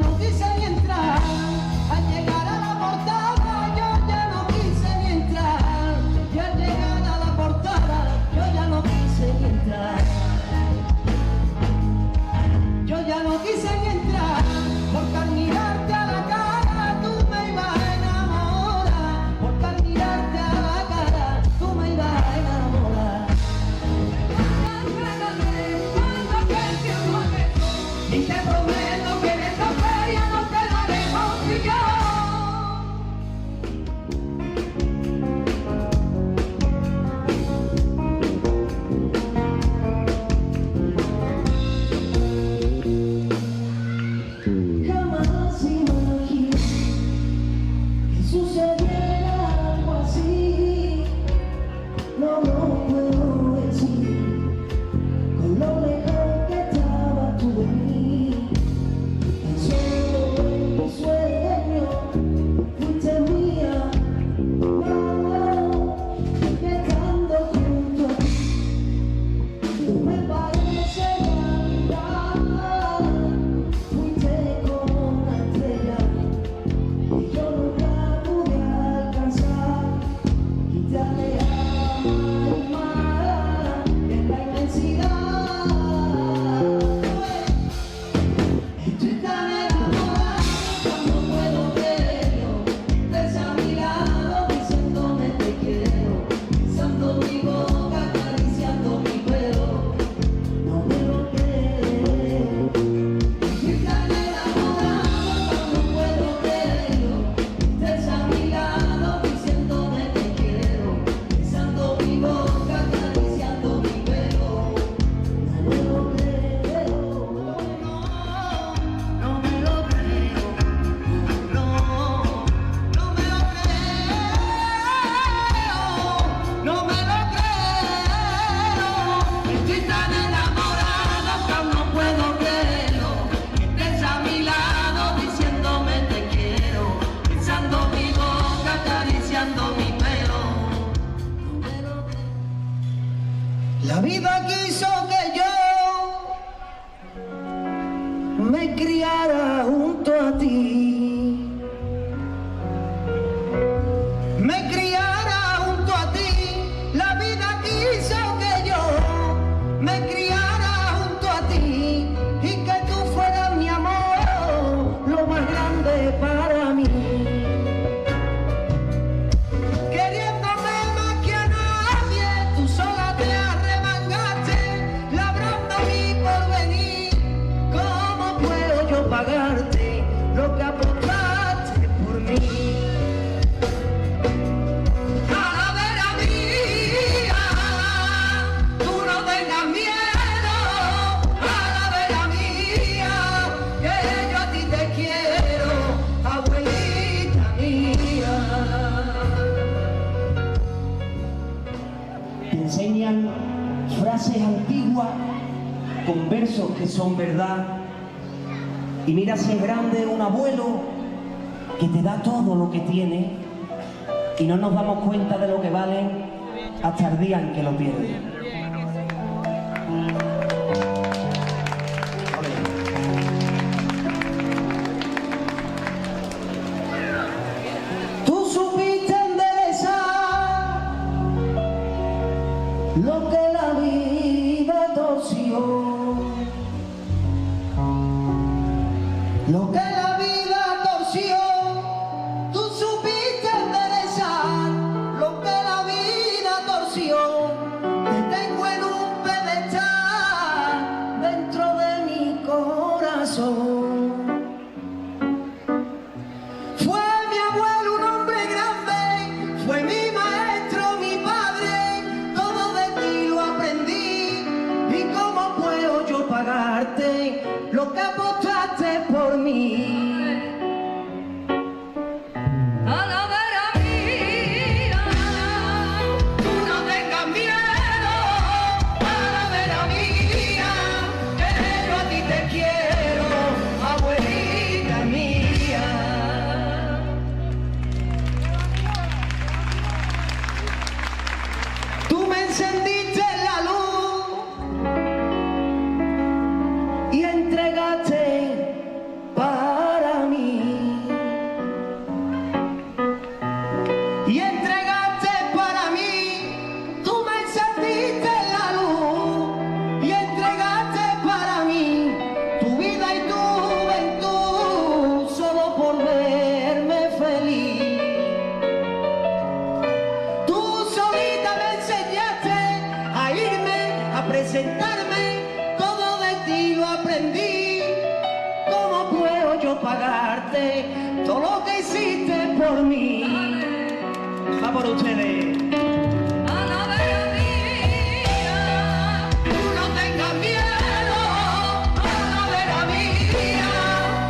no quise ni entrar. Al llegar a la portada yo ya no quise ni entrar. Y al llegar a la portada yo ya no quise ni entrar. Yo ya no quise ni entrar, porque al mirarte a la cara tú me ibas a enamorar. Porque al mirarte a la cara tú me ibas a enamorar. Y te prometo que en esta feria nos quedaremos tú y yo. Jamás imaginé que sucediera algo así. No lo puedo decir con lo lejos que estaba tú de mí. Tan solo en mi sueño fuiste mía, y estando junto a ti tú me pareces realidad. Fuiste como una estrella y yo nunca pude alcanzar. Y te alejaba más en la inmensidad. Estoy tan enamorada, no puedo creerlo. Estás a mi lado diciéndome te quiero, besando mi boca, acariciando mi pelo. No me lo creo. Estoy tan enamorada, no puedo creerlo. Estás a mi lado diciéndome te quiero, besando mi boca, acariciando mi pelo. No me lo creo. No me lo creo. No, no me lo creo. No me lo creo. Estoy tan enamorada que aún no puedo creerlo. Que estés a mi lado diciéndome te quiero, besando mi boca, acariciando mi pelo. No me lo creo. La vida quiso que yo me criara junto a ti. Me criara junto a ti. La vida quiso que yo me criara junto a ti. Y que tú fueras mi amor, lo más grande para mí. Queriéndome más que a nadie, tú sola te arremangaste, labrando mi porvenir. ¿Cómo puedo yo pagarte lo que apostaste por mí? Calavera mía, tú no tengas miedo. Calavera mía, que yo a ti te quiero, abuelita mía. Te enseñan frases antiguas con versos que son verdad. Y mira si es grande un abuelo que te da todo lo que tiene y no nos damos cuenta de lo que valen hasta el día en que lo pierden. Tú supiste enderezar lo que la vida torció. Lo que la vida torció, tú supiste enderezar lo que la vida torció. Desde solo pagarte todo lo que hiciste por mí. Va por ustedes. Anabela mía, no tengas miedo, Anabela mía,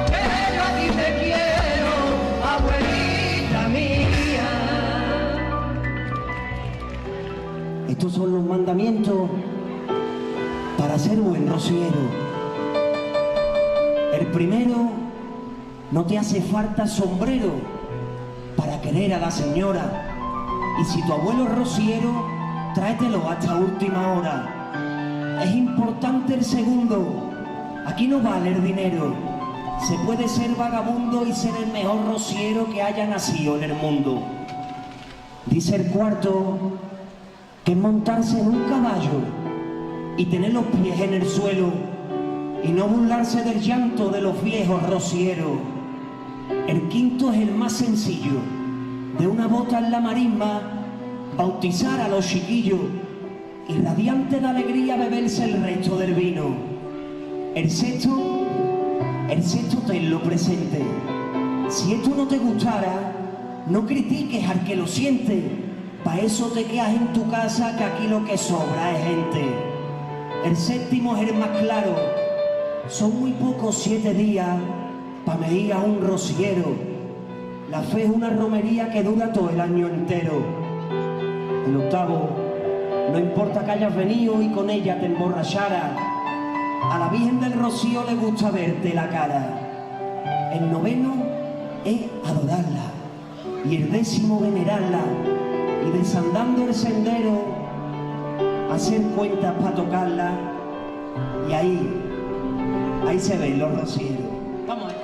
que yo a ti te quiero, abuelita mía. Estos son los mandamientos para ser buen rociero. El primero, no te hace falta sombrero para querer a la señora. Y si tu abuelo es rociero, tráetelo hasta última hora. Es importante el segundo. Aquí no vale el dinero. Se puede ser vagabundo y ser el mejor rociero que haya nacido en el mundo. Dice el cuarto, que es montarse en un caballo y tener los pies en el suelo y no burlarse del llanto de los viejos rocieros. El quinto es el más sencillo, de una bota en la marisma, bautizar a los chiquillos y radiante de alegría beberse el resto del vino. El sexto tenlo presente. Si esto no te gustara, no critiques al que lo siente. Pa' eso te quedas en tu casa, que aquí lo que sobra es gente. El séptimo es el más claro. Son muy pocos 7 días pa' medir a un rociero. La fe es una romería que dura todo el año entero. El octavo, no importa que hayas venido y con ella te emborracharas, a la Virgen del Rocío le gusta verte la cara. El noveno es adorarla y el décimo venerarla y desandando el sendero hacer cuentas para tocarla y ahí se ven los rocieros. Vamos allá.